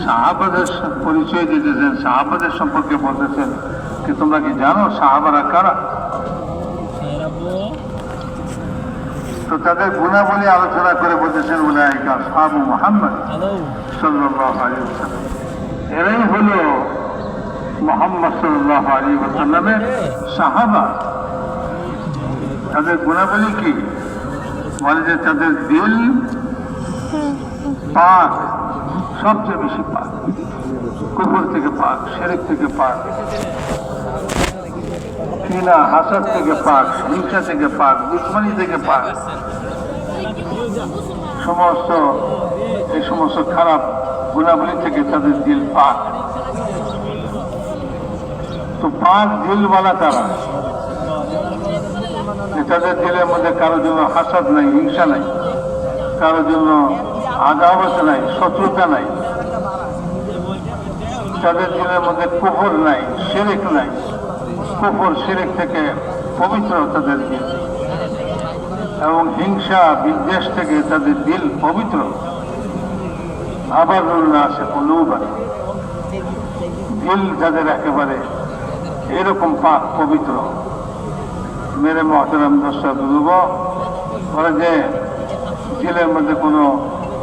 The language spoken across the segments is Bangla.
সাহাবাদের পরিচয় দিতেছেন, সাহাবাদের সম্পর্কে বলতেছেন যে তোমরা কি জানো সাহাবারা কারা? তো তাদের গুণাবলী আলোচনা করে বলতেছেন উলাইকা আসহাবু মুহাম্মদ সাল্লাল্লাহু আলাইহি ওয়াসাল্লাম, এরাই হলো মুহাম্মদ সাল্লাল্লাহু আলাইহি ওয়াসাল্লামের সাহাবা। তাদের গুণাবলী কি? বলে যে তাদের দিল পাক, সবচেয়ে বেশি পাক, কুফর থেকে পাক, শিরক থেকে পাক, ঘৃণা হাসাদ থেকে পাক, হিংসা থেকে পাক, দুশ্মনী থেকে পাক, এই সমস্ত খারাপ গুণাবলী থেকে তাদের দিল পাক। তো পাক দিলওয়ালা তারা, তাদের দিলের মধ্যে কারোর জন্য হাসাদ নাই, হিংসা নাই, কারোর জন্য আদাওয়াত নাই, শত্রুতা নাই, তাদের দিলের মধ্যে কুফর নাই, শিরক নাই, কুফর শিরক থেকে পবিত্র তাদের দিল, এবং হিংসা বিদ্বেষ থেকে তাদের দিল পবিত্র। আবার না আছে কুলুবান, দিল তাদের একেবারে এরকম পাক পবিত্র। মেরে মহতারাম দোস্ত বুঝব, বলে যে দিলের মধ্যে কোনো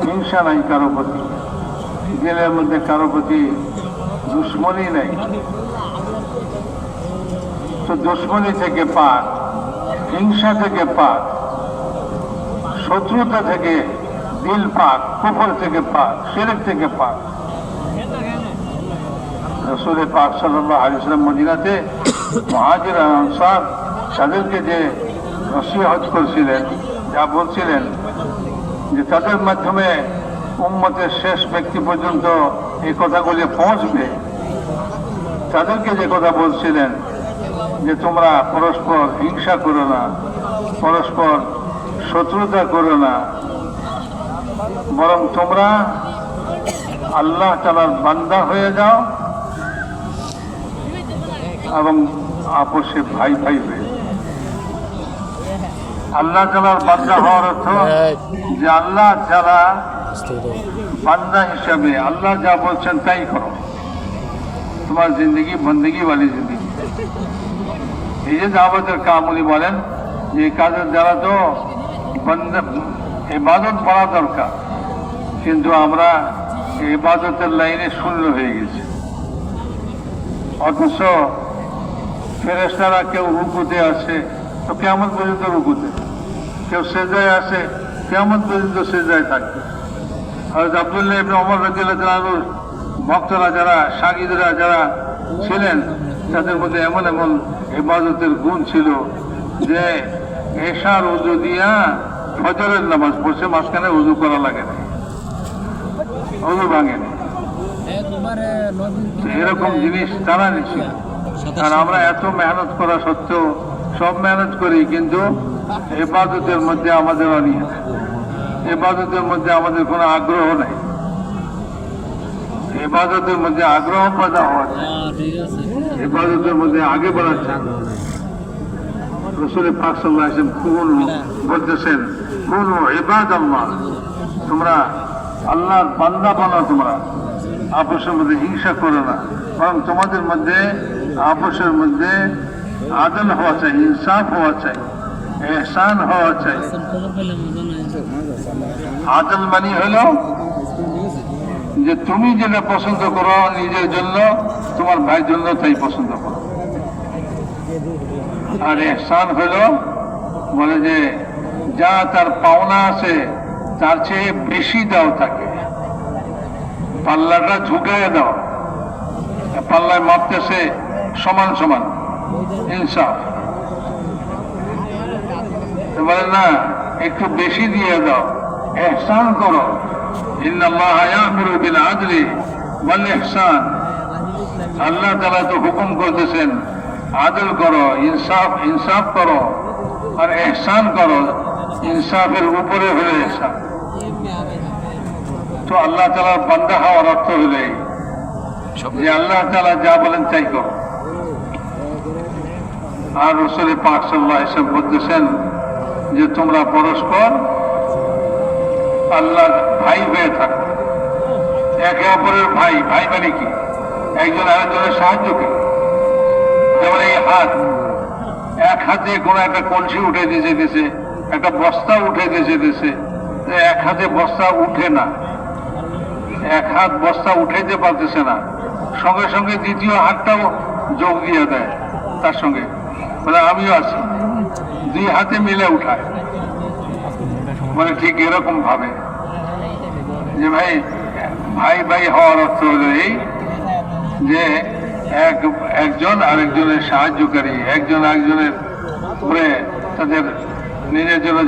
হিংসা নাই কারো প্রতি, দিলের মধ্যে কারো প্রতি দুশ্মনী নাই। তো দুশ্মনী থেকে পাক, হিংসা থেকে পাক, শত্রুতা থেকে দিল পাক, কুফর থেকে পাক, শিরক থেকে পাক। রাসূল পাক সাল্লাল্লাহু আলাইহি ওয়াসাল্লাম মদিনাতে মুহাজির আর আনসার তাদেরকে যে নসিহত করছিলেন, যা বলছিলেন যে তাদের মাধ্যমে উম্মতের শেষ ব্যক্তি পর্যন্ত এই কথাগুলি পৌঁছবে, তাদেরকে যে কথা বলছিলেন যে তোমরা পরস্পর হিংসা করো না, পরস্পর শত্রুতা করো না, বরং তোমরা আল্লাহ তাআলার বান্দা হয়ে যাও এবং আপোষে ভাই ভাই হয়ে। আল্লাহ তাআলার বান্দা হওয়ার অর্থ যে আল্লাহ তাআলা বান্দা হিসাবে আল্লাহ যা বলছেন তাই করো, তোমার জিন্দগি বন্দগি वाली জিন্দগি। এই যে দাওয়াতের কাম উনি বলেন যে কাজের দ্বারা তো ইবাদত করা দরকার, কিন্তু আমরা ইবাদতের লাইনে শূন্য হয়ে গেছি। অথচ ফেরেশতারা কেউ রুকুতে আসে তো কিয়ামত পর্যন্ত রুকুতে, কেউ সেজদায় আসে কিয়ামত পর্যন্ত সেজদায় থাকবে। হযরত আব্দুল্লাহ ইবনে ওমর রাদিয়াল্লাহু তাআলার ভক্তরা যারা, শাগিদরা যারা ছিলেন, তাদের মধ্যে এমন এমন ইবাদতের গুণ ছিল যে এশার ওযু দিয়া ফজরের নামাজ পড়ছে, মাঝখানে ওযু করা লাগে না, ওযু ভাঙে না। এরকম জিনিস তারা নিচ্ছে। আর আমরা এত মেহনত করা সত্ত্বেও, সব মেহনত করি, কিন্তু ইবাদতের মধ্যে আমাদের অনীহা, ইবাদতের মধ্যে আমাদের কোনো আগ্রহ নাই, ইবাদতের মধ্যে আগ্রহ পয়দা হওয়া চাই, ইবাদতের মধ্যে আগে বাড়ার চাই। রাসূল পাক সাল্লাল্লাহু আলাইহি ওয়াসাল্লাম বলতেছেন কুনু ইবাদাল্লাহ, তোমরা আল্লাহর বান্দা বানো, তোমরা আপোষের মধ্যে হিংসা করো না, বরং তোমাদের মধ্যে আপোষের মধ্যে আদল হওয়া চাই, ইনসাফ হওয়া চাই, ইহসান হওয়া চাই। আদল মানে হলো যে তুমি যেটা পছন্দ করো নিজের জন্য, তোমার ভাইয়ের জন্য তাই পছন্দ করো। আর ইহসান হলো বলে যে যা তার পাওনা আছে তার চেয়ে বেশি দাও তাকে, পাল্লাটা ঝুঁকাইয়া দাও, পাল্লায় মাপতেছে সমান সমান, ইনসাফ। বলে না একটু বেশি দিয়ে দাও, ইহসান করো। ইন্নাল্লাহা ইয়া'মুরু বিল আদলি ওয়াল ইহসান, আল্লাহ তাআলা তো হুকুম করতেছেন আদল করো, ইনসাফ করো আর ইহসান করো। ইনসাফের উপরে হলে ইহসান। তো আল্লাহ তাআলার বান্দা হওয়ার অর্থ হলে যে আল্লাহ তাআলা যা বলেন তাই করো। আর রাসূল পাক সাল্লাল্লাহু আলাইহি ওয়াসাল্লাম বলতেছেন যে তোমরা পরস্পর আল্লাহর ভাই হয়ে থাকো, একে অপরের ভাই, ভাই মানে কি? একজন আরেকজনের সাহায্যকে। যেমন এই হাত, এক হাতে কোনো একটা কলসি উঠে দিয়ে যেতেছে, একটা বস্তা উঠে দিয়ে যেতেছে, এক হাতে বস্তা উঠে না, এক হাত বস্তা উঠাইতে পারতেছে না, সঙ্গে সঙ্গে দ্বিতীয় হাতটাও যোগ দিয়ে দেয় তার সঙ্গে, মানে আমিও আছি, দুই হাতে মিলে উঠায়। মানে ঠিক এরকম ভাবে যে ভাই ভাই ভাই হওয়ার অর্থ হলো এই যে একজন আরেকজনের সাহায্যকারী, একজন আরেকজনের উপরে তাদের নিজের জন্য